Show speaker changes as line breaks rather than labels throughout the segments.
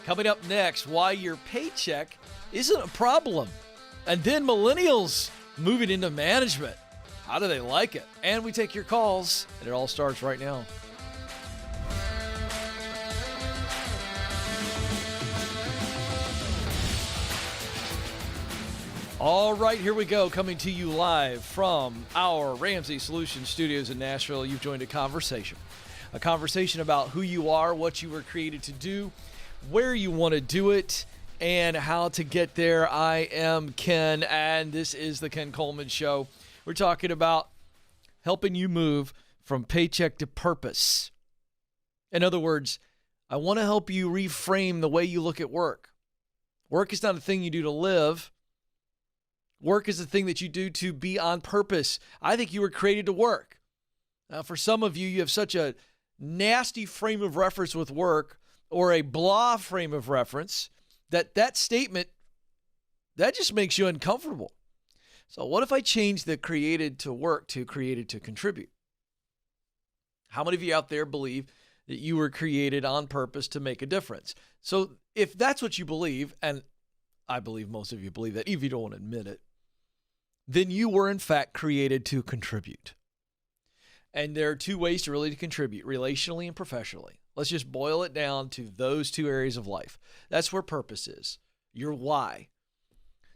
Coming up next, why your paycheck isn't a problem. And then millennials moving into management. How do they like it? And we take your calls, and it all starts right now. All right, here we go, coming to you live from our Ramsey Solutions studios in Nashville. You've joined a conversation about who you are, what you were created to do, where you want to do it, and how to get there. I am Ken, and this is the Ken Coleman Show. We're talking about helping you move from paycheck to purpose. In other words, I want to help you reframe the way you look at work. Work is not a thing you do to live. Work is a thing that you do to be on purpose. I think you were created to work. Now, for some of you, you have such a nasty frame of reference with work, or a blah frame of reference, that statement, that just makes you uncomfortable. So what if I change the created to work to created to contribute? How many of you out there believe that you were created on purpose to make a difference? So if that's what you believe, and I believe most of you believe that, even if you don't want to admit it, then you were in fact created to contribute. And there are two ways to really contribute, relationally and professionally. Let's just boil it down to those two areas of life. That's where purpose is. Your why.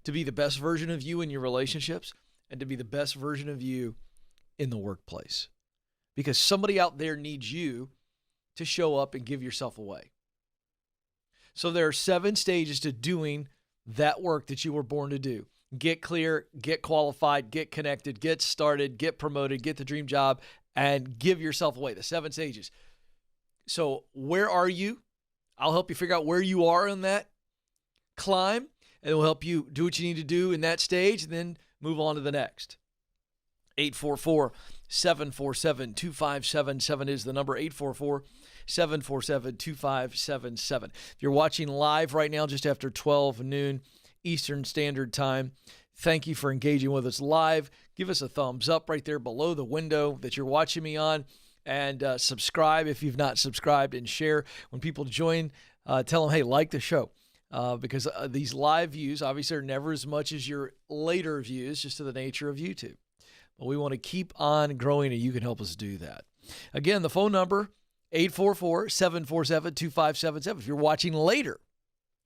To be the best version of you in your relationships, and to be the best version of you in the workplace. Because somebody out there needs you to show up and give yourself away. So there are 7 stages to doing that work that you were born to do. Get clear, get qualified, get connected, get started, get promoted, get the dream job, and give yourself away. The 7 stages. So where are you? I'll help you figure out where you are in that climb, and it will help you do what you need to do in that stage, and then move on to the next. 844-747-2577 is the number, 844-747-2577. If you're watching live right now just after 12 noon Eastern Standard Time, thank you for engaging with us live. Give us a thumbs up right there below the window that you're watching me on, and subscribe if you've not subscribed, and share. When people join, tell them, hey, like the show, because these live views obviously are never as much as your later views, just to the nature of YouTube. But we want to keep on growing, and you can help us do that. Again, the phone number, 844-747-2577. If you're watching later,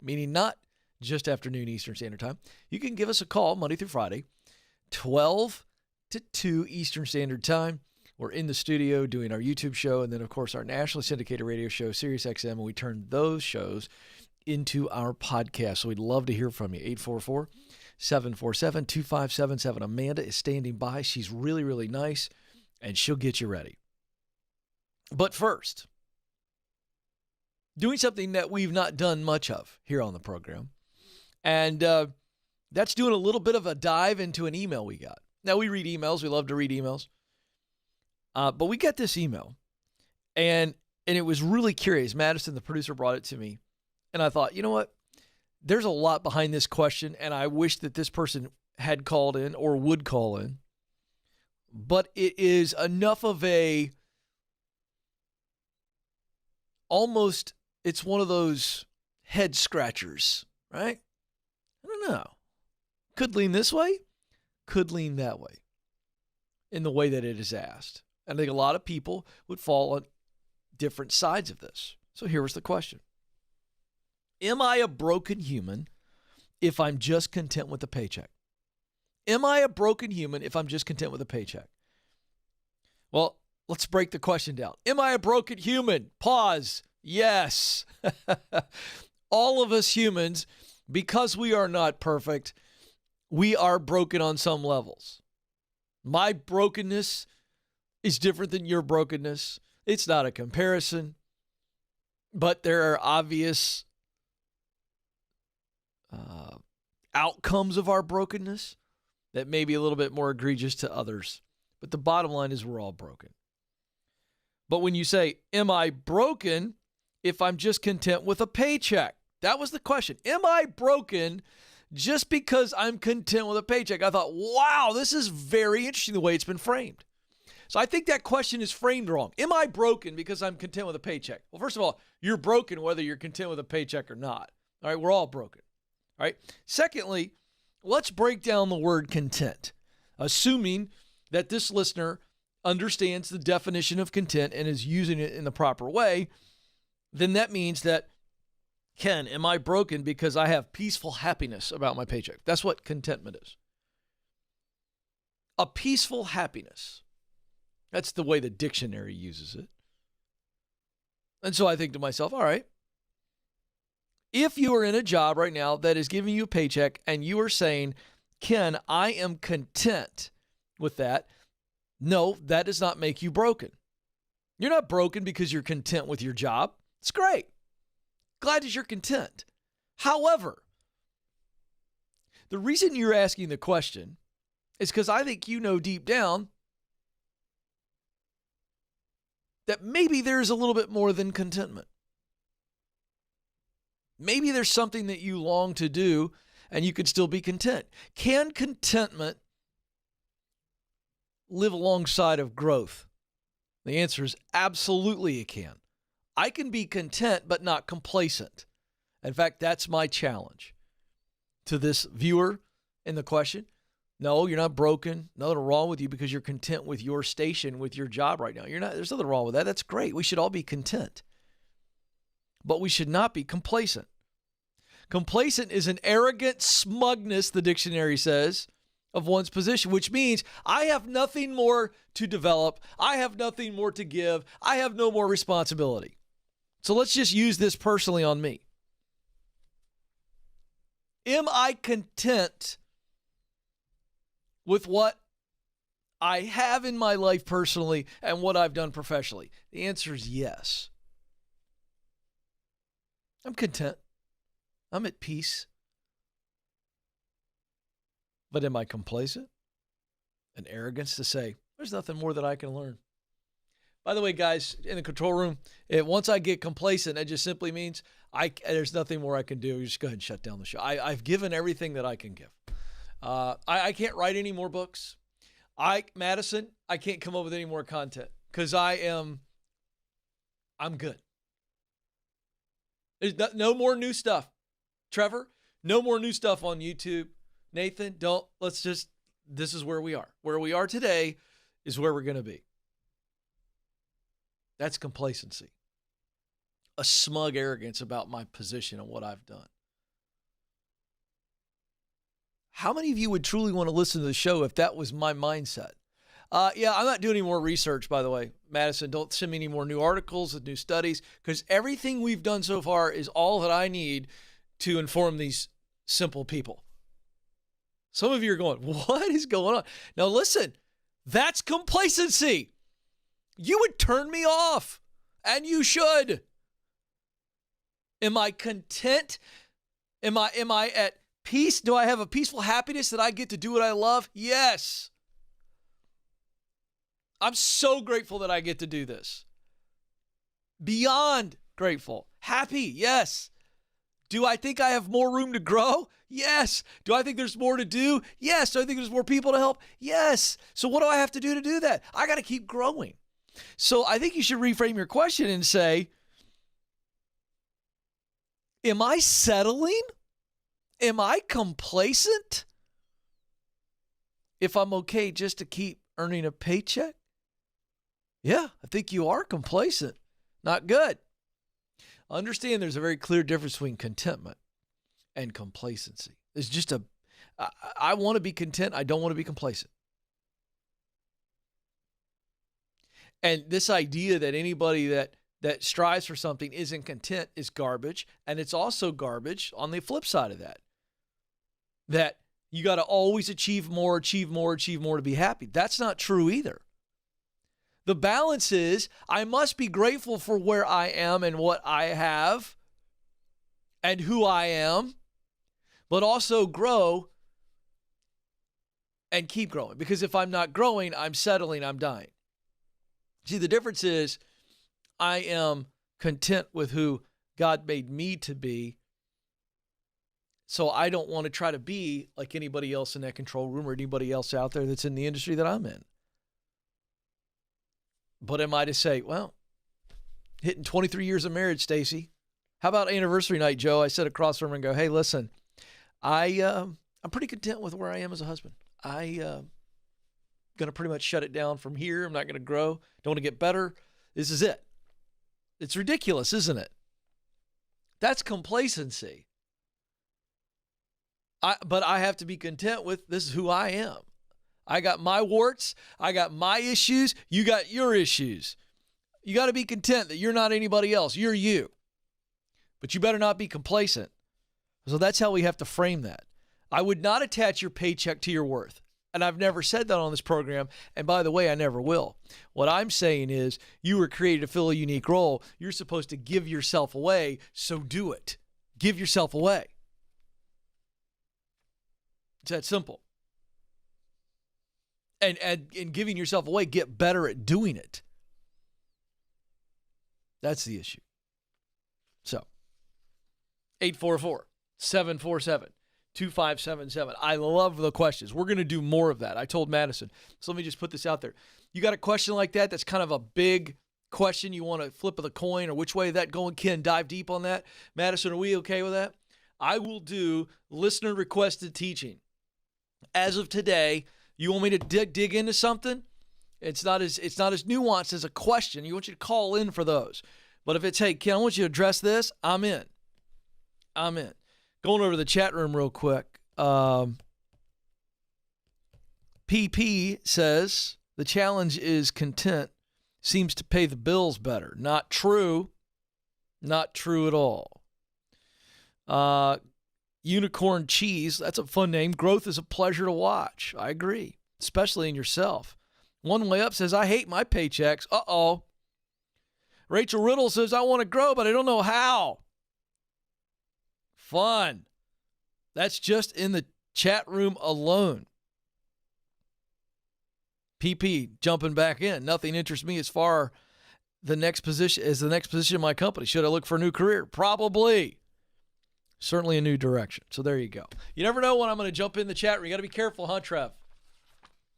meaning not just afternoon Eastern Standard Time, you can give us a call Monday through Friday, 12 to 2 Eastern Standard Time. We're in the studio doing our YouTube show, and then, of course, our nationally syndicated radio show, Sirius XM, and we turn those shows into our podcast. So we'd love to hear from you. 844-747-2577. Amanda is standing by. She's really, really nice, and she'll get you ready. But first, doing something that we've not done much of here on the program, and that's doing a little bit of a dive into an email we got. Now, we read emails. We love to read emails. But we got this email, and it was really curious. Madison, the producer, brought it to me, and I thought, you know what? There's a lot behind this question, and I wish that this person had called in or would call in. But it is enough of a almost, it's one of those head scratchers, right? I don't know. Could lean this way, could lean that way in the way that it is asked. And I think a lot of people would fall on different sides of this. So here was the question. Am I a broken human if I'm just content with a paycheck? Am I a broken human if I'm just content with a paycheck? Well, let's break the question down. Am I a broken human? Pause. Yes. All of us humans, because we are not perfect, we are broken on some levels. My brokenness is different than your brokenness. It's not a comparison, but there are obvious outcomes of our brokenness that may be a little bit more egregious to others. But the bottom line is we're all broken. But when you say, am I broken if I'm just content with a paycheck? That was the question. Am I broken just because I'm content with a paycheck? I thought, wow, this is very interesting the way it's been framed. So I think that question is framed wrong. Am I broken because I'm content with a paycheck? Well, first of all, you're broken whether you're content with a paycheck or not. All right, we're all broken. All right. Secondly, let's break down the word content, assuming that this listener understands the definition of content and is using it in the proper way. Then that means that, Ken, am I broken because I have peaceful happiness about my paycheck? That's what contentment is. A peaceful happiness. That's the way the dictionary uses it. And so I think to myself, all right, if you are in a job right now that is giving you a paycheck and you are saying, Ken, I am content with that, no, that does not make you broken. You're not broken because you're content with your job. It's great. Glad that you're content. However, the reason you're asking the question is because I think you know deep down that maybe there's a little bit more than contentment. Maybe there's something that you long to do and you could still be content. Can contentment live alongside of growth? The answer is absolutely it can. I can be content but not complacent. In fact, that's my challenge to this viewer in the question. No, you're not broken. Nothing wrong with you because you're content with your station, with your job right now. You're not. There's nothing wrong with that. That's great. We should all be content. But we should not be complacent. Complacent is an arrogant smugness, the dictionary says, of one's position, which means I have nothing more to develop. I have nothing more to give. I have no more responsibility. So let's just use this personally on me. Am I content with what I have in my life personally and what I've done professionally? The answer is yes. I'm content. I'm at peace. But am I complacent? An arrogance to say, there's nothing more that I can learn. By the way, guys, in the control room, once I get complacent, it just simply means there's nothing more I can do. You just go ahead and shut down the show. I've given everything that I can give. I can't write any more books. Madison, I can't come up with any more content because I'm good. There's no more new stuff. Trevor, no more new stuff on YouTube. Nathan, this is where we are. Where we are today is where we're going to be. That's complacency. A smug arrogance about my position and what I've done. How many of you would truly want to listen to the show if that was my mindset? Yeah, I'm not doing any more research, by the way. Madison, don't send me any more new articles and new studies because everything we've done so far is all that I need to inform these simple people. Some of you are going, what is going on? Now listen, that's complacency. You would turn me off, and you should. Am I content? Am I at peace? Do I have a peaceful happiness that I get to do what I love? Yes. I'm so grateful that I get to do this. Beyond grateful. Happy, yes. Do I think I have more room to grow? Yes. Do I think there's more to do? Yes. Do I think there's more people to help? Yes. So what do I have to do that? I got to keep growing. So I think you should reframe your question and say, am I settling? Am I complacent? If I'm okay just to keep earning a paycheck? Yeah, I think you are complacent. Not good. Understand there's a very clear difference between contentment and complacency. There's just I want to be content. I don't want to be complacent. And this idea that anybody that strives for something isn't content is garbage. And it's also garbage on the flip side of that you got to always achieve more to be happy. That's not true either. The balance is I must be grateful for where I am and what I have and who I am, but also grow and keep growing. Because if I'm not growing, I'm settling, I'm dying. See, the difference is I am content with who God made me to be. So I don't want to try to be like anybody else in that control room or anybody else out there that's in the industry that I'm in. But am I to say, well, hitting 23 years of marriage, Stacy. How about anniversary night, Joe? I sit across from her and go, hey, listen, I'm pretty content with where I am as a husband. I'm going to pretty much shut it down from here. I'm not going to grow. Don't want to get better. This is it. It's ridiculous, isn't it? That's complacency. But I have to be content with this is who I am. I got my warts. I got my issues. You got your issues. You got to be content that you're not anybody else. You're you. But you better not be complacent. So that's how we have to frame that. I would not attach your paycheck to your worth. And I've never said that on this program. And by the way, I never will. What I'm saying is you were created to fill a unique role. You're supposed to give yourself away, so do it. Give yourself away. It's that simple. And in giving yourself away, get better at doing it. That's the issue. So, 844-747-2577. I love the questions. We're going to do more of that. I told Madison. So let me just put this out there. You got a question like that that's kind of a big question. You want to flip of the coin or which way is that going? Ken, dive deep on that. Madison, are we okay with that? I will do listener requested teaching. As of today, you want me to dig into something? It's not as nuanced as a question. You want you to call in for those. But if it's, hey, Ken, I want you to address this, I'm in. Going over to the chat room real quick. PP says, the challenge is content seems to pay the bills better. Not true. Not true at all. Unicorn Cheese, that's a fun name. Growth is a pleasure to watch. I agree, especially in yourself. One Way Up says, I hate my paychecks. Uh-oh. Rachel Riddle says, I want to grow, but I don't know how. Fun. That's just in the chat room alone. PP jumping back in. Nothing interests me as far the next position in my company. Should I look for a new career? Probably. Certainly a new direction. So there you go. You never know when I'm going to jump in the chat room. You got to be careful, huh, Trev?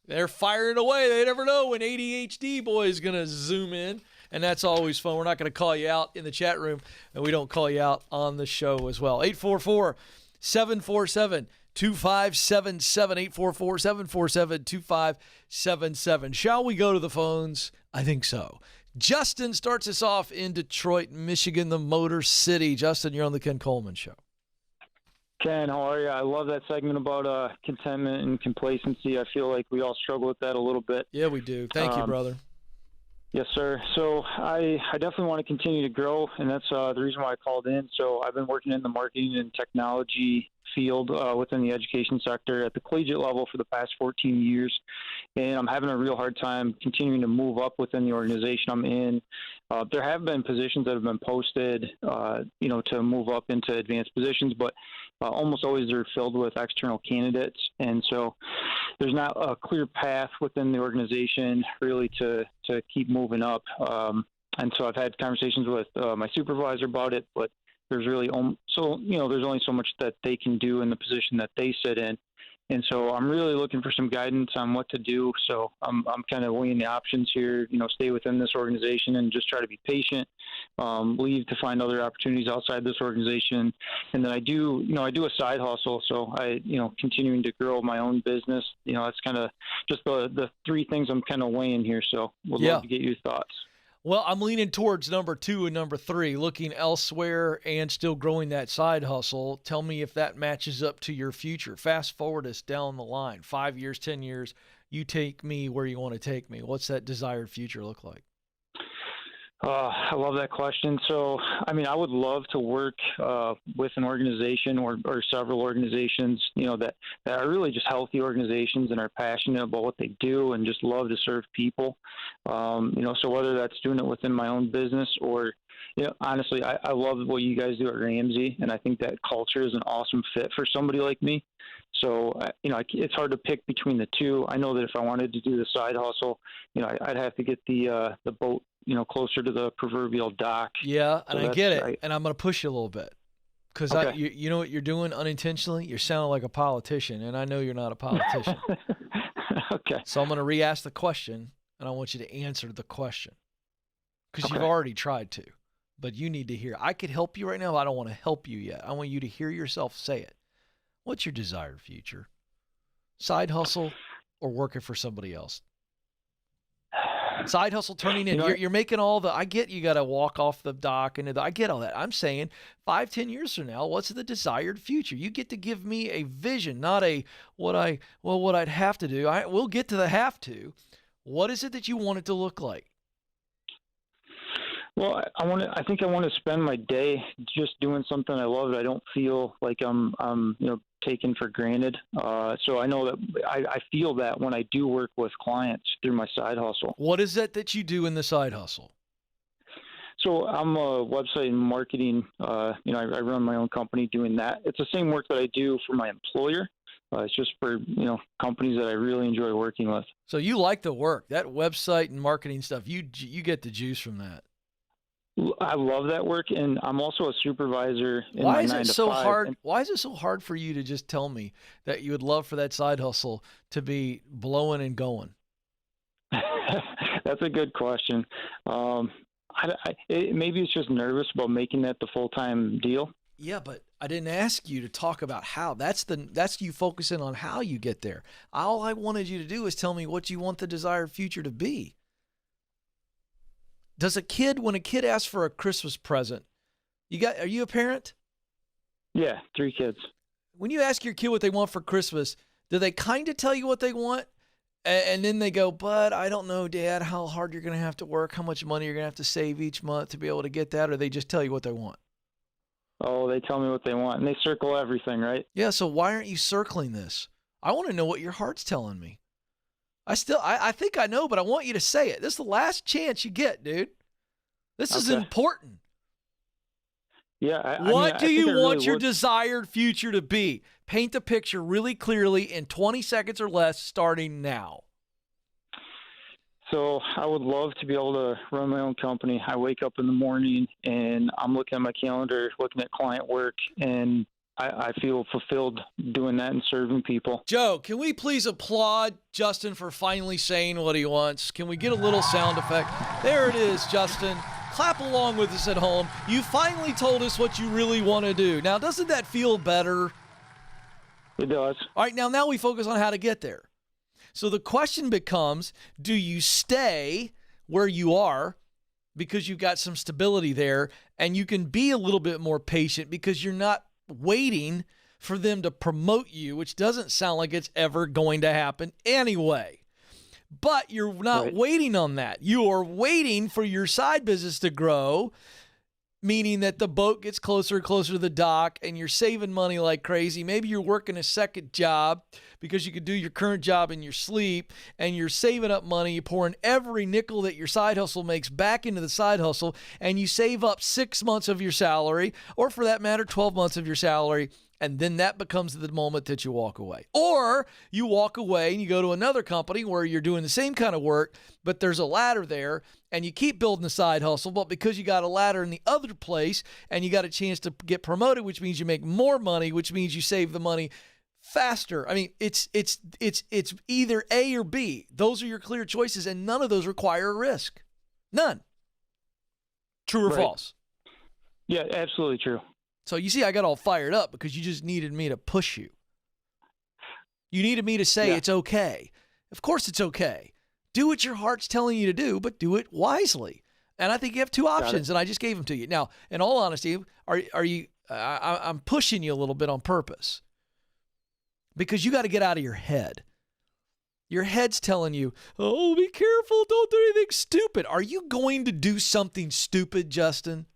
They're firing away. They never know when ADHD boy is going to zoom in, and that's always fun. We're not going to call you out in the chat room, and we don't call you out on the show as well. 844-747-2577, 844-747-2577. Shall we go to the phones? I think so. Justin starts us off in Detroit, Michigan, the Motor City. Justin, you're on the Ken Coleman Show.
Ken, how are you? I love that segment about contentment and complacency. I feel like we all struggle with that a little bit.
Yeah, we do. Thank you, brother.
Yes, sir. So I definitely want to continue to grow, and that's the reason why I called in. So I've been working in the marketing and technology field within the education sector at the collegiate level for the past 14 years, and I'm having a real hard time continuing to move up within the organization I'm in. There have been positions that have been posted, to move up into advanced positions, but almost always they're filled with external candidates, and so there's not a clear path within the organization really to keep moving up. And so I've had conversations with my supervisor about it, but there's really there's only so much that they can do in the position that they sit in. And so I'm really looking for some guidance on what to do. So I'm kind of weighing the options here, stay within this organization and just try to be patient, leave to find other opportunities outside this organization. And then I do a side hustle. So continuing to grow my own business, that's kind of just the three things I'm kind of weighing here. So would love to get your thoughts.
Well, I'm leaning towards number 2 and number 3, looking elsewhere and still growing that side hustle. Tell me if that matches up to your future. Fast forward us down the line, 5 years, 10 years. You take me where you want to take me. What's that desired future look like?
I love that question. So, I would love to work with an organization or several organizations, that are really just healthy organizations and are passionate about what they do and just love to serve people. So whether that's doing it within my own business or, honestly, I love what you guys do at Ramsey, and I think that culture is an awesome fit for somebody like me. So, it's hard to pick between the two. I know that if I wanted to do the side hustle, I'd have to get the boat, closer to the proverbial dock.
Yeah, and I get it. And I'm going to push you a little bit because you know what you're doing unintentionally? You're sounding like a politician, and I know you're not a politician.
Okay.
So I'm going to re-ask the question. and I want you to answer the question because
Okay.
you've already tried to, but you need to hear. I could help you right now. But I don't want to help you yet. I want you to hear yourself say it. What's your desired future? Side hustle or working for somebody else? Side hustle turning in. You're making all the, I get you got to walk off the dock and I get all that. I'm saying 5-10 years from now, what's the desired future? You get to give me a vision, not a what I'd have to do. We'll get to the have to. What is it that you want it to look like?
Well, I think I want to spend my day just doing something I love that I don't feel like I'm taken for granted. So I know that I feel that when I do work with clients through my side hustle.
What is it that you do in the side hustle?
So I'm a website and marketing. I run my own company doing that. It's the same work that I do for my employer. It's just for companies that I really enjoy working with.
So you like the work, that website and marketing stuff. You get the juice from that.
I love that work, and I'm also a supervisor in
Why
my
is
9
it
to
so
5.
hard? Why is it so hard for you to just tell me that you would love for that side hustle to be blowing and going?
That's a good question. Maybe it's just nervous about making that the full-time deal.
Yeah, but I didn't ask you to talk about how. That's you focusing on how you get there. All I wanted you to do is tell me what you want the desired future to be. When a kid asks for a Christmas present, are you a parent?
Yeah, 3 kids.
When you ask your kid what they want for Christmas, do they kind of tell you what they want? And then they go, but I don't know, Dad, how hard you're going to have to work, how much money you're going to have to save each month to be able to get that, or they just tell you what they want?
Oh, they tell me what they want, and they circle everything, right?
Yeah, so why aren't you circling this? I want to know what your heart's telling me. I think I know, but I want you to say it. This is the last chance you get, dude. This is important.
Yeah.
What do you want your desired future to be? Paint the picture really clearly in 20 seconds or less, starting now.
So I would love to be able to run my own company. I wake up in the morning and I'm looking at my calendar, looking at client work, and I feel fulfilled doing that and serving people.
Joe, can we please applaud Justin for finally saying what he wants? Can we get a little sound effect? There it is, Justin. Clap along with us at home. You finally told us what you really want to do. Now, doesn't that feel better?
It does.
All right, now we focus on how to get there. So the question becomes, do you stay where you are because you've got some stability there and you can be a little bit more patient because you're not waiting for them to promote you, which doesn't sound like it's ever going to happen anyway. But you're not waiting on that. You are waiting for your side business to grow, meaning that the boat gets closer and closer to the dock and you're saving money like crazy. Maybe you're working a second job because you could do your current job in your sleep and you're saving up money. You pour in every nickel that your side hustle makes back into the side hustle and you save up 6 months of your salary, or for that matter, 12 months of your salary. And then that becomes the moment that you walk away. Or you walk away and you go to another company where you're doing the same kind of work, but there's a ladder there and you keep building the side hustle, but because you got a ladder in the other place and you got a chance to get promoted, which means you make more money, which means you save the money faster. I mean, it's either A or B. Those are your clear choices, and none of those require a risk. None. True or false?
Yeah, absolutely true.
So you see, I got all fired up because you just needed me to push you. You needed me to say it's okay. Of course it's okay. Do what your heart's telling you to do, but do it wisely. And I think you have 2 options, and I just gave them to you. Now, in all honesty, are you? I'm pushing you a little bit on purpose because you got to get out of your head. Your head's telling you, "Oh, be careful! Don't do anything stupid." Are you going to do something stupid, Justin?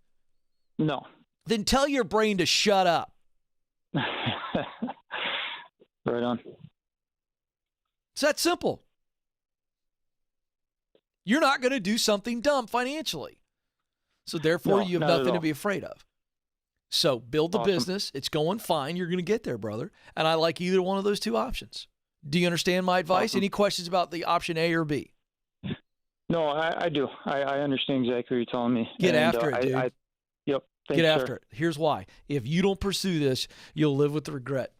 No.
Then tell your brain to shut up.
Right on.
It's that simple. You're not going to do something dumb financially. So therefore, you have nothing to be afraid of. So build the business. It's going fine. You're going to get there, brother. And I like either one of those 2 options. Do you understand my advice? Any questions about the option A or B?
No, I do. I understand exactly what you're telling me.
Get after it, dude.
Yep.
Get after it. Here's why. If you don't pursue this, you'll live with the regret.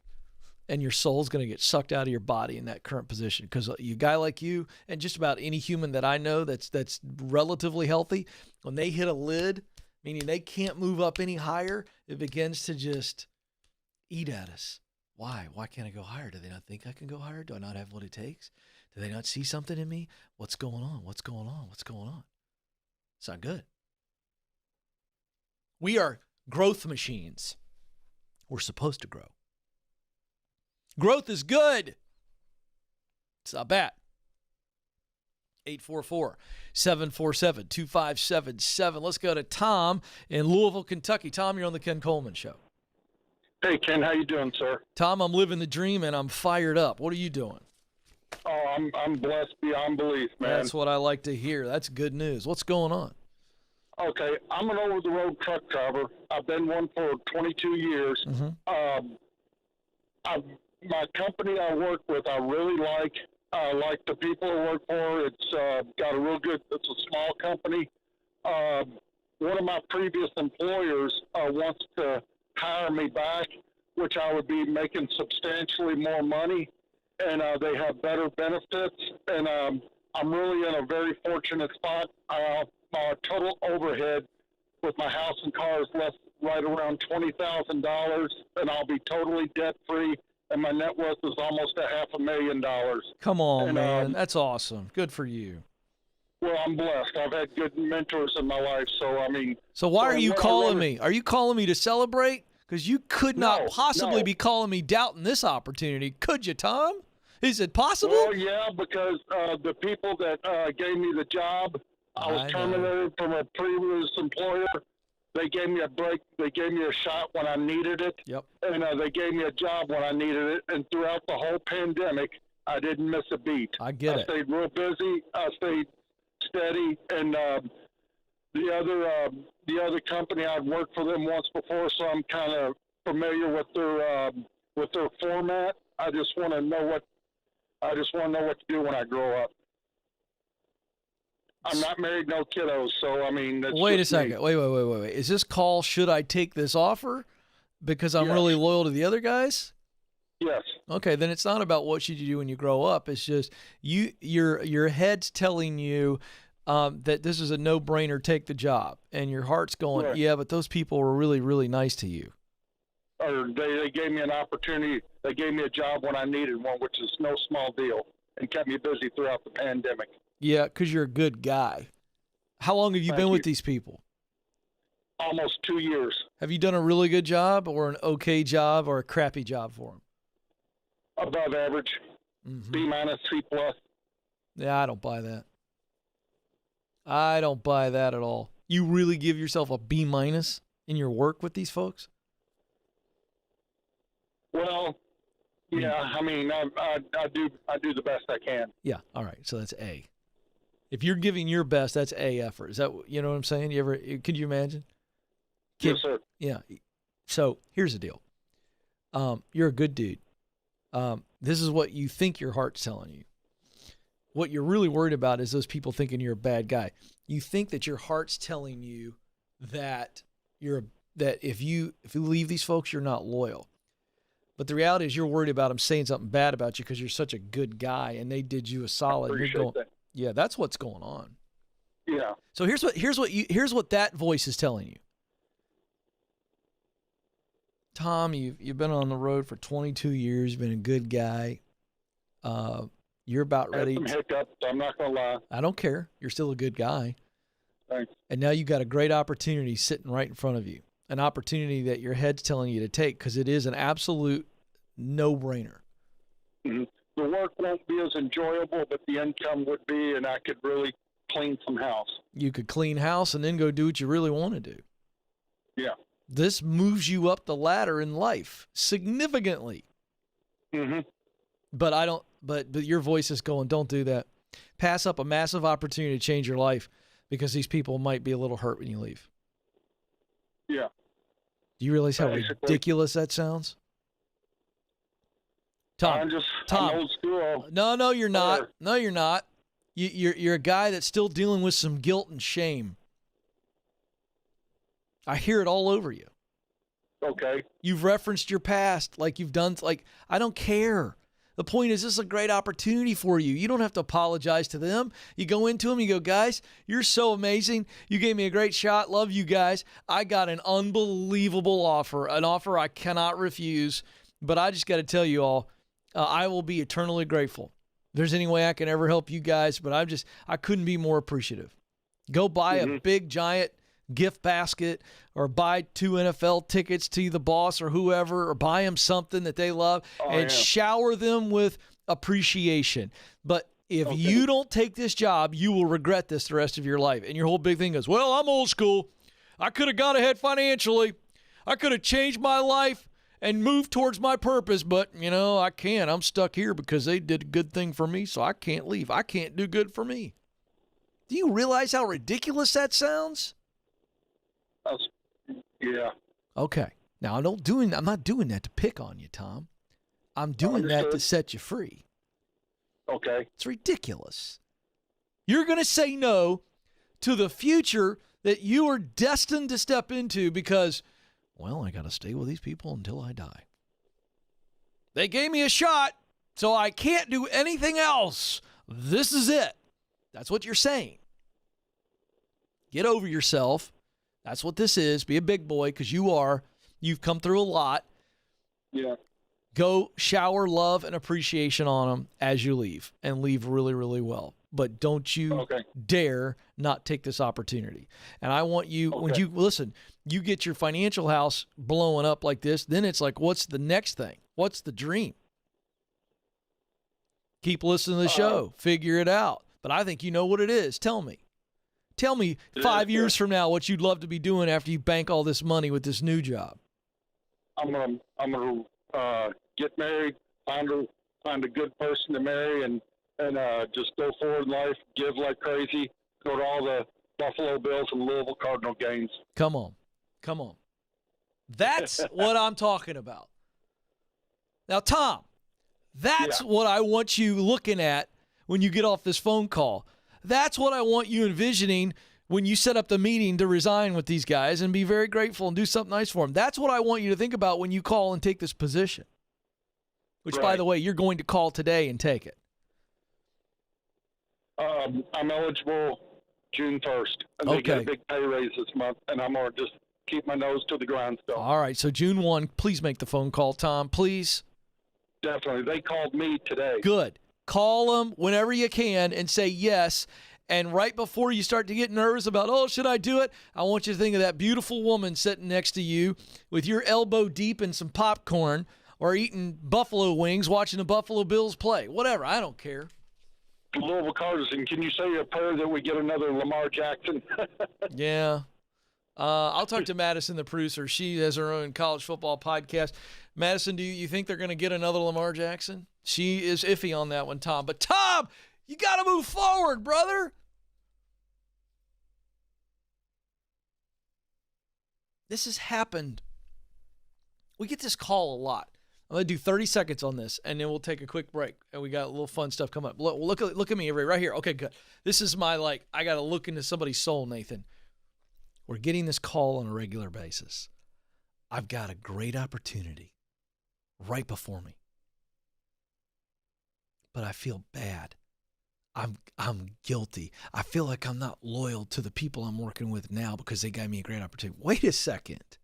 and your soul's going to get sucked out of your body in that current position. Because a guy like you, and just about any human that I know that's relatively healthy, when they hit a lid, meaning they can't move up any higher, it begins to just eat at us. Why? Why can't I go higher? Do they not think I can go higher? Do I not have what it takes? Do they not see something in me? What's going on? What's going on? What's going on? It's not good. We are growth machines. We're supposed to grow. Growth is good. It's not bad. 844-747-2577. Let's go to Tom in Louisville, Kentucky. Tom, you're on the Ken Coleman Show.
Hey, Ken, how you doing, sir?
Tom, I'm living the dream, and I'm fired up. What are you doing?
Oh, I'm blessed beyond belief, man.
That's what I like to hear. That's good news. What's going on?
Okay, I'm an over-the-road truck driver. I've been one for 22 years.
Mm-hmm.
My company I work with, I really like. I like the people I work for. It's got a real good. It's a small company. One of my previous employers wants to hire me back, which I would be making substantially more money, and they have better benefits. And I'm really in a very fortunate spot. My total overhead with my house and car is less, right around $20,000, and I'll be totally debt free. And my net worth is almost $500,000.
Come on, man. That's awesome. Good for you.
Well, I'm blessed. I've had good mentors in my life, so I mean.
So why are you calling me? Are you calling me to celebrate? Because you could not possibly be calling me doubting this opportunity, could you, Tom? Is it possible?
Well, yeah, because the people that gave me the job, I was terminated from a previous employer. They gave me a break. They gave me a shot when I needed it.
Yep.
And they gave me a job when I needed it. And throughout the whole pandemic, I didn't miss a beat.
I get it.
I stayed real busy. I stayed steady. And the other company, I'd worked for them once before, so I'm kind of familiar with their format. I just want to know what to do when I grow up. I'm not married, no kiddos, so I mean.
Wait a second. Wait. Is this call? Should I take this offer because I'm really loyal to the other guys?
Yes.
Okay, then it's not about what should you do when you grow up. It's just your head's telling you that this is a no-brainer. Take the job, and your heart's going, yeah, but those people were really, really nice to you.
Or they gave me an opportunity. They gave me a job when I needed one, which is no small deal, and kept me busy throughout the pandemic.
Yeah, because you're a good guy. How long have you been with these people?
Almost 2 years.
Have you done a really good job or an okay job or a crappy job for them?
Above average.
Mm-hmm.
B minus, C plus.
Yeah, I don't buy that. I don't buy that at all. You really give yourself a B minus in your work with these folks?
Well, yeah, I mean, I do the best I can.
Yeah, all right, so that's A. If you're giving your best, that's A effort. Is that, you know what I'm saying? Could you imagine?
Yes, sir.
Yeah. So here's the deal. You're a good dude. This is what you think your heart's telling you. What you're really worried about is those people thinking you're a bad guy. You think that your heart's telling you that if you leave these folks, you're not loyal. But the reality is you're worried about them saying something bad about you because you're such a good guy and they did you a solid.
I appreciate that.
Yeah, that's what's going on.
Yeah.
So here's what that voice is telling you. Tom, you've been on the road for 22 years. You've been a good guy. You're about ready.
Had some hiccups. I'm not gonna lie.
I don't care. You're still a good guy.
Thanks.
And now you've got a great opportunity sitting right in front of you. An opportunity that your head's telling you to take because it is an absolute no-brainer.
Mm-hmm. The work won't be as enjoyable, but the income would be, and I could really clean some house.
You could clean house and then go do what you really want to do.
Yeah.
This moves you up the ladder in life significantly.
Mm-hmm.
But your voice is going, don't do that. Pass up a massive opportunity to change your life because these people might be a little hurt when you leave.
Yeah.
Do you realize how ridiculous that sounds? Tom,
I'm old school.
No, you're not. No, you're not. You're a guy that's still dealing with some guilt and shame. I hear it all over you.
Okay.
You've referenced your past like you've done. Like, I don't care. The point is, this is a great opportunity for you. You don't have to apologize to them. You go into them, you go, guys, you're so amazing. You gave me a great shot. Love you guys. I got an unbelievable offer, an offer I cannot refuse. But I just got to tell you all, I will be eternally grateful. If there's any way I can ever help you guys, but I couldn't be more appreciative. Go buy a big, giant gift basket, or buy 2 NFL tickets to the boss or whoever, or buy them something that they love, and shower them with appreciation. But if you don't take this job, you will regret this the rest of your life. And your whole big thing is, well, I'm old school. I could have got ahead financially. I could have changed my life and moved towards my purpose, but, I can't. I'm stuck here because they did a good thing for me, so I can't leave. I can't do good for me. Do you realize how ridiculous that sounds?
Yeah.
Okay. Now, I'm not doing that to pick on you, Tom. I'm doing that to set you free.
Okay.
It's ridiculous. You're going to say no to the future that you are destined to step into because, well, I got to stay with these people until I die. They gave me a shot, so I can't do anything else. This is it. That's what you're saying. Get over yourself. That's what this is. Be a big boy, because you are. You've come through a lot.
Yeah.
Go shower love and appreciation on them as you leave, and leave really, really well. But don't you dare not take this opportunity. And I want you, when you, listen, you get your financial house blowing up like this, then it's like, what's the next thing? What's the dream? Keep listening to the show. Figure it out. But I think you know what it is. Tell me. Tell me 5 years from now what you'd love to be doing after you bank all this money with this new job.
I'm gonna get married, find a good person to marry, and just go forward in life, give like crazy, go to all the Buffalo Bills and Louisville Cardinal games.
Come on. That's what I'm talking about. Now, Tom, that's what I want you looking at when you get off this phone call. That's what I want you envisioning when you set up the meeting to resign with these guys and be very grateful and do something nice for them. That's what I want you to think about when you call and take this position, which, by the way, you're going to call today and take it.
I'm eligible June 1st, and they get a big pay raise this month, and I'm going to just keep my nose to the grindstone.
All right, so June 1, please make the phone call, Tom, please.
Definitely. They called me today.
Good. Call them whenever you can and say yes. And right before you start to get nervous about, should I do it? I want you to think of that beautiful woman sitting next to you with your elbow deep in some popcorn, or eating buffalo wings, watching the Buffalo Bills play. Whatever. I don't care.
Louisville Cardinals, and can you say a prayer that we get another Lamar Jackson?
Yeah. I'll talk to Madison, the producer. She has her own college football podcast. Madison, do you think they're going to get another Lamar Jackson? She is iffy on that one, Tom. But, Tom, you got to move forward, brother. This has happened. We get this call a lot. I'm going to do 30 seconds on this, and then we'll take a quick break. And we got a little fun stuff coming up. Look at me right here. Okay, good. This is my, I got to look into somebody's soul, Nathan. We're getting this call on a regular basis. I've got a great opportunity right before me. But I feel bad. I'm guilty. I feel like I'm not loyal to the people I'm working with now because they gave me a great opportunity. Wait a second.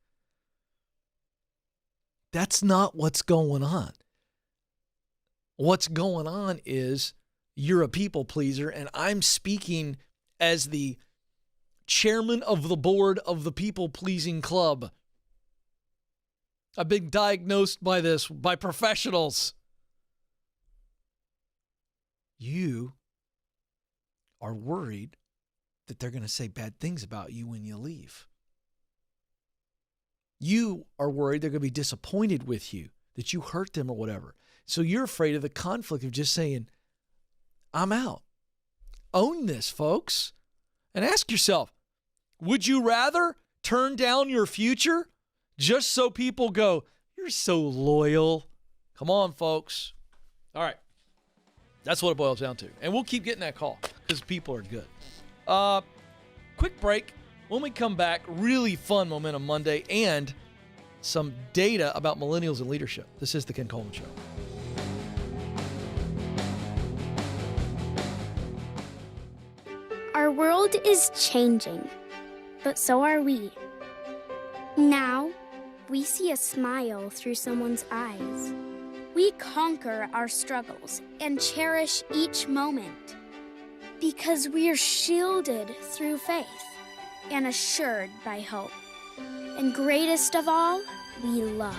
That's not what's going on. What's going on is you're a people pleaser, and I'm speaking as the chairman of the board of the people-pleasing club. I've been diagnosed by this by professionals. You are worried that they're going to say bad things about you when you leave. You are worried they're going to be disappointed with you, that you hurt them or whatever. So you're afraid of the conflict of just saying, I'm out. Own this, folks. And ask yourself, would you rather turn down your future just so people go, you're so loyal? Come on, folks. All right. That's what it boils down to. And we'll keep getting that call because people are good. Quick break. When we come back, really fun Momentum Monday. And some data about millennials and leadership. This is the Ken Coleman Show.
Our world is changing, but so are we. Now, we see a smile through someone's eyes. We conquer our struggles and cherish each moment because we're shielded through faith and assured by hope. And greatest of all, we love.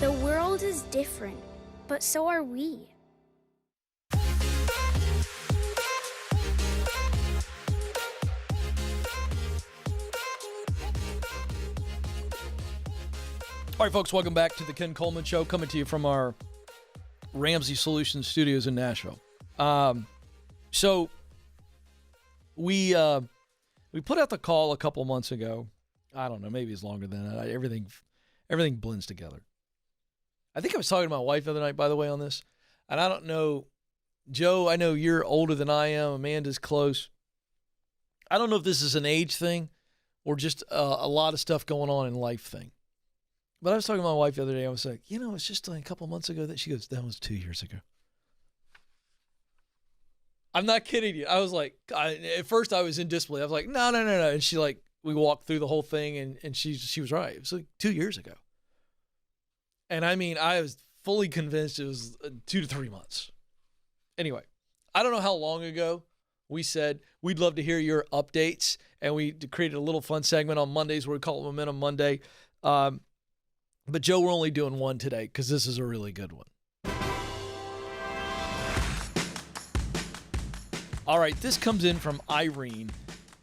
The world is different, but so are we.
All right, folks, welcome back to the Ken Coleman Show, coming to you from our Ramsey Solutions studios in Nashville. So we put out the call a couple months ago. I don't know, maybe it's longer than that. Everything blends together. I think I was talking to my wife the other night, by the way, on this. And I don't know, Joe, I know you're older than I am. Amanda's close. I don't know if this is an age thing or just a lot of stuff going on in life thing. But I was talking to my wife the other day. I was like, it's just like a couple months ago that she goes, that was 2 years ago. I'm not kidding you. I was like, at first I was in disbelief. I was like, no. And she we walked through the whole thing and she was right. It was like 2 years ago. And I mean, I was fully convinced it was 2 to 3 months. Anyway, I don't know how long ago we said we'd love to hear your updates. And we created a little fun segment on Mondays where we call it Momentum Monday. But Joe, we're only doing one today because this is a really good one. All right, this comes in from Irene,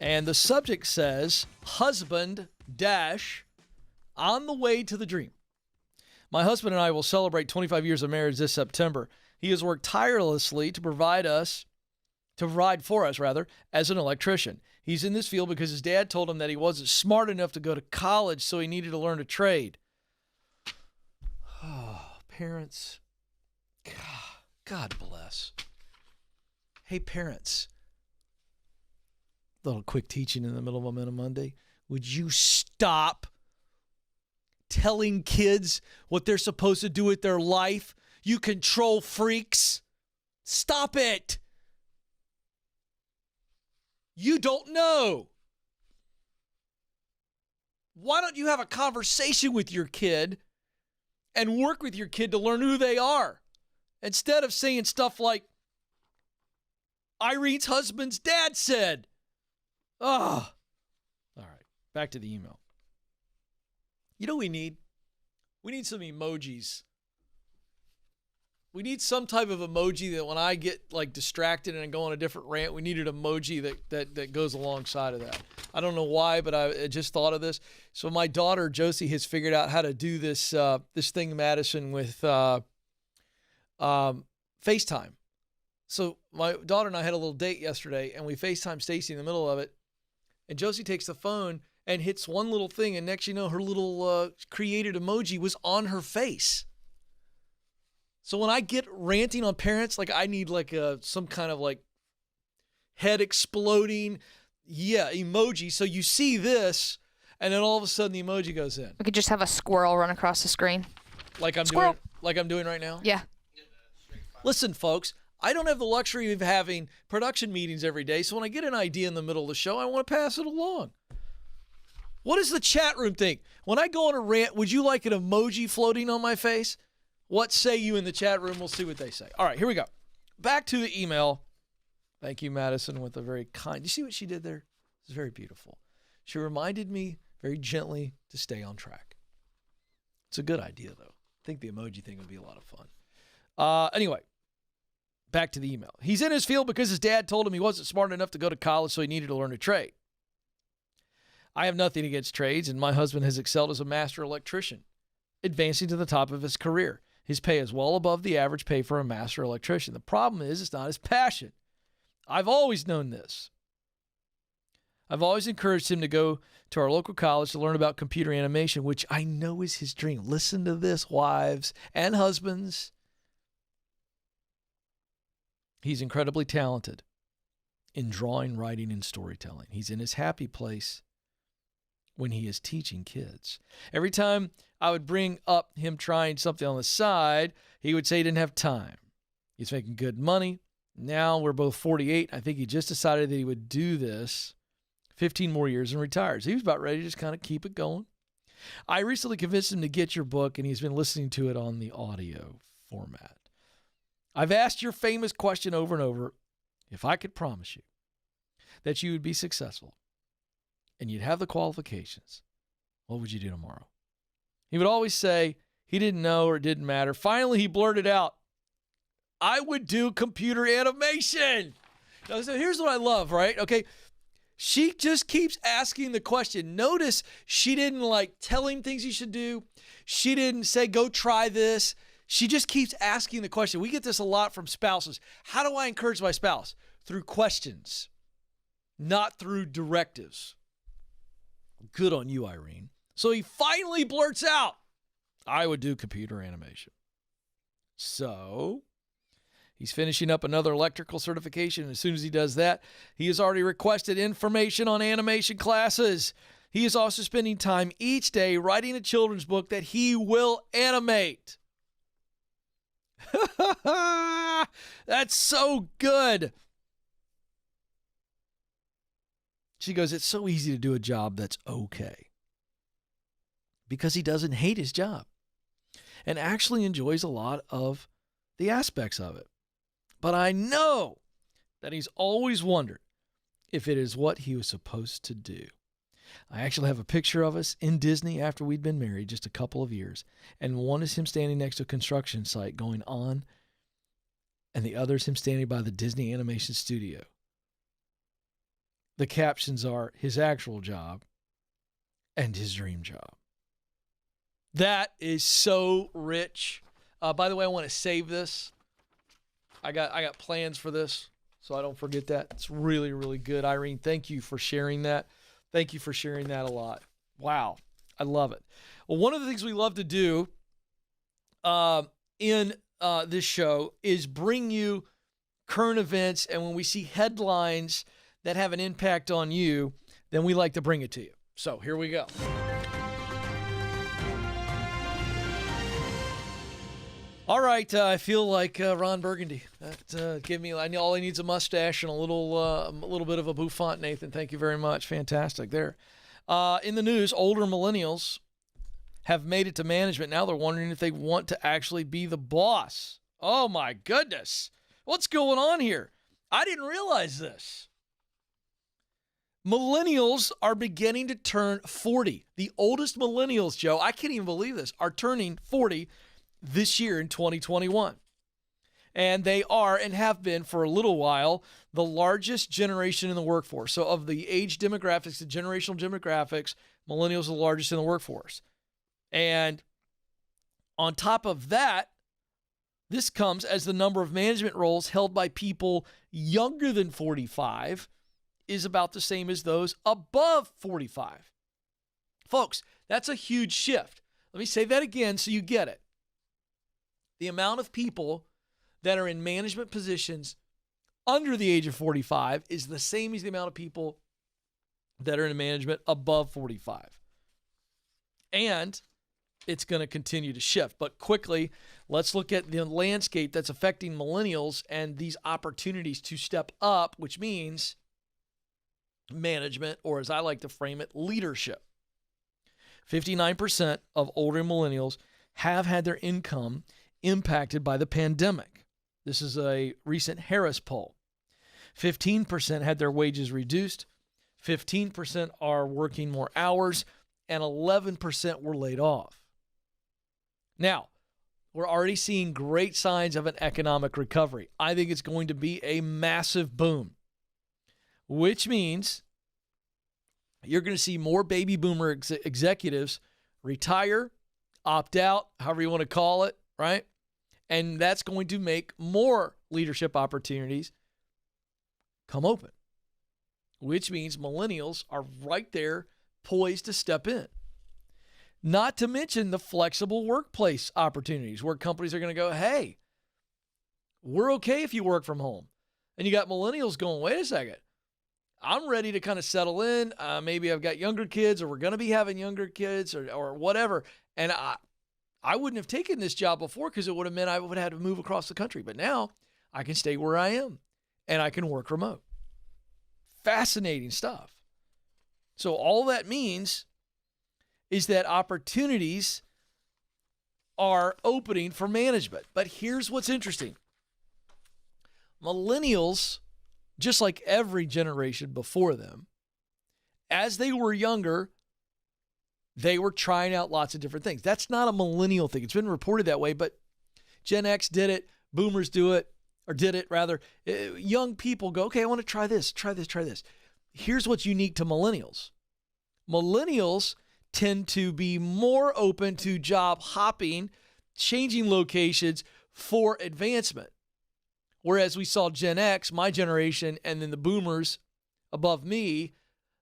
and the subject says, husband dash on the way to the dream. My husband and I will celebrate 25 years of marriage this September. He has worked tirelessly to provide for us, as an electrician. He's in this field because his dad told him that he wasn't smart enough to go to college, so he needed to learn a trade. Oh, parents, God bless. Hey, parents, little quick teaching in the middle of Momentum Monday. Would you stop telling kids what they're supposed to do with their life? You control freaks. Stop it. You don't know. Why don't you have a conversation with your kid and work with your kid to learn who they are, instead of saying stuff like Irene's husband's dad said? Oh. All right, back to the email. You know what we need? We need some emojis. We need some type of emoji that when I get distracted and I go on a different rant, we need an emoji that goes alongside of that. I don't know why, but I just thought of this. So my daughter, Josie, has figured out how to do this thing, Madison, with FaceTime. So my daughter and I had a little date yesterday, and we FaceTime Stacy in the middle of it. And Josie takes the phone and hits one little thing, and next you know, her little created emoji was on her face. So when I get ranting on parents, I need some kind of head exploding, emoji. So you see this, and then all of a sudden the emoji goes in.
We could just have a squirrel run across the screen.
Like I'm doing right now?
Yeah.
Listen, folks, I don't have the luxury of having production meetings every day, so when I get an idea in the middle of the show, I want to pass it along. What does the chat room think? When I go on a rant, would you like an emoji floating on my face? What say you in the chat room? We'll see what they say. All right, here we go. Back to the email. Thank you, Madison, with a very kind. You see what she did there? It's very beautiful. She reminded me very gently to stay on track. It's a good idea, though. I think the emoji thing would be a lot of fun. Anyway, back to the email. He's in his field because his dad told him he wasn't smart enough to go to college, so he needed to learn a trade. I have nothing against trades, and my husband has excelled as a master electrician, advancing to the top of his career. His pay is well above the average pay for a master electrician. The problem is it's not his passion. I've always known this. I've always encouraged him to go to our local college to learn about computer animation, which I know is his dream. Listen to this, wives and husbands. He's incredibly talented in drawing, writing, and storytelling. He's in his happy place, when he is teaching kids. Every time I would bring up him trying something on the side, he would say he didn't have time. He's making good money. Now we're both 48. I think he just decided that he would do this 15 more years and retires. He was about ready to just kind of keep it going. I recently convinced him to get your book, and he's been listening to it on the audio format. I've asked your famous question over and over. If I could promise you that you would be successful and you'd have the qualifications, what would you do tomorrow? He would always say he didn't know or it didn't matter. Finally, he blurted out, I would do computer animation. Now, so here's what I love, right? Okay. She just keeps asking the question. Notice she didn't tell him things he should do. She didn't say, go try this. She just keeps asking the question. We get this a lot from spouses. How do I encourage my spouse? Through questions, not through directives. Good on you, Irene. So he finally blurts out, I would do computer animation. So he's finishing up another electrical certification. And as soon as he does that, he has already requested information on animation classes. He is also spending time each day writing a children's book that he will animate. That's so good. She goes, it's so easy to do a job that's okay. Because he doesn't hate his job and actually enjoys a lot of the aspects of it. But I know that he's always wondered if it is what he was supposed to do. I actually have a picture of us in Disney after we'd been married just a couple of years. And one is him standing next to a construction site going on, and the other is him standing by the Disney Animation Studio. The captions are his actual job and his dream job. That is so rich. By the way, I want to save this. I got plans for this, so I don't forget that. It's really, really good. Irene, thank you for sharing that. Thank you for sharing that a lot. Wow. I love it. Well, one of the things we love to do in this show is bring you current events, and when we see headlines that have an impact on you, then we like to bring it to you. So here we go. All right, I feel like Ron Burgundy. All I need is a mustache and a little bit of a bouffant, Nathan. Thank you very much. Fantastic there. In the news, older millennials have made it to management. Now they're wondering if they want to actually be the boss. Oh, my goodness. What's going on here? I didn't realize this. Millennials are beginning to turn 40. The oldest millennials, Joe, I can't even believe this, are turning 40 this year in 2021. And they are and have been for a little while the largest generation in the workforce. So of the age demographics, the generational demographics, millennials are the largest in the workforce. And on top of that, this comes as the number of management roles held by people younger than 45 is about the same as those above 45. Folks, that's a huge shift. Let me say that again so you get it. The amount of people that are in management positions under the age of 45 is the same as the amount of people that are in management above 45. And it's going to continue to shift. But quickly, let's look at the landscape that's affecting millennials and these opportunities to step up, which means management, or as I like to frame it, leadership. 59% of older millennials have had their income impacted by the pandemic. This is a recent Harris poll. 15% had their wages reduced, 15% are working more hours, and 11% were laid off. Now, we're already seeing great signs of an economic recovery. I think it's going to be a massive boom, which means you're going to see more baby boomer executives retire, opt out, however you want to call it, right? And that's going to make more leadership opportunities come open, which means millennials are right there poised to step in. Not to mention the flexible workplace opportunities where companies are going to go, hey, we're okay if you work from home. And you got millennials going, wait a second, I'm ready to kind of settle in. Maybe I've got younger kids, or we're going to be having younger kids, or whatever. And I wouldn't have taken this job before because it would have meant I would have had to move across the country. But now I can stay where I am and I can work remote. Fascinating stuff. So all that means is that opportunities are opening for management. But here's what's interesting. Millennials, just like every generation before them, as they were younger, they were trying out lots of different things. That's not a millennial thing. It's been reported that way, but Gen X did it. Boomers do it, or did it rather. Young people go, okay, I want to try this, try this, try this. Here's what's unique to millennials. Millennials tend to be more open to job hopping, changing locations for advancement. Whereas we saw Gen X, my generation, and then the boomers above me,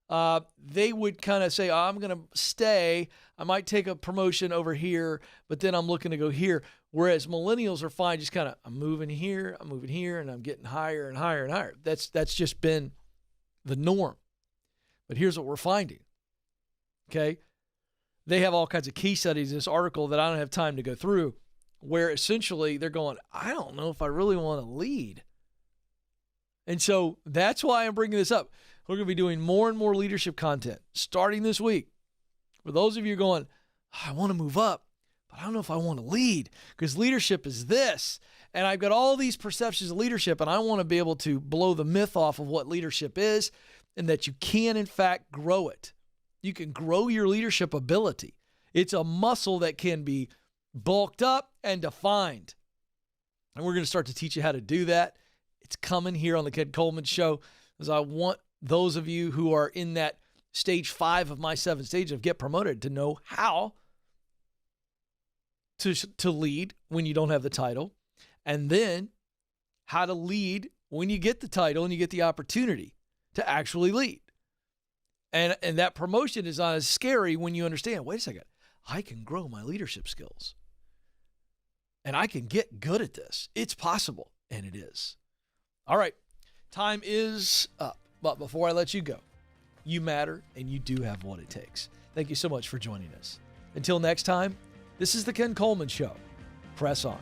they would kind of say, oh, I'm going to stay. I might take a promotion over here, but then I'm looking to go here. Whereas millennials are fine, just kind of, I'm moving here, and I'm getting higher and higher and higher. That's just been the norm. But here's what we're finding. Okay? They have all kinds of case studies in this article that I don't have time to go through, where essentially they're going, I don't know if I really want to lead. And so that's why I'm bringing this up. We're going to be doing more and more leadership content starting this week. For those of you going, I want to move up, but I don't know if I want to lead because leadership is this. And I've got all these perceptions of leadership, and I want to be able to blow the myth off of what leadership is and that you can, in fact, grow it. You can grow your leadership ability. It's a muscle that can be bulked up and defined. And we're going to start to teach you how to do that. It's coming here on the Ken Coleman Show, because I want those of you who are in that stage 5 of my 7 stages of get promoted to know how to lead when you don't have the title, and then how to lead when you get the title and you get the opportunity to actually lead. And that promotion is not as scary when you understand, wait a second, I can grow my leadership skills. And I can get good at this. It's possible, and it is. All right, time is up. But before I let you go, you matter, and you do have what it takes. Thank you so much for joining us. Until next time, this is the Ken Coleman Show. Press on.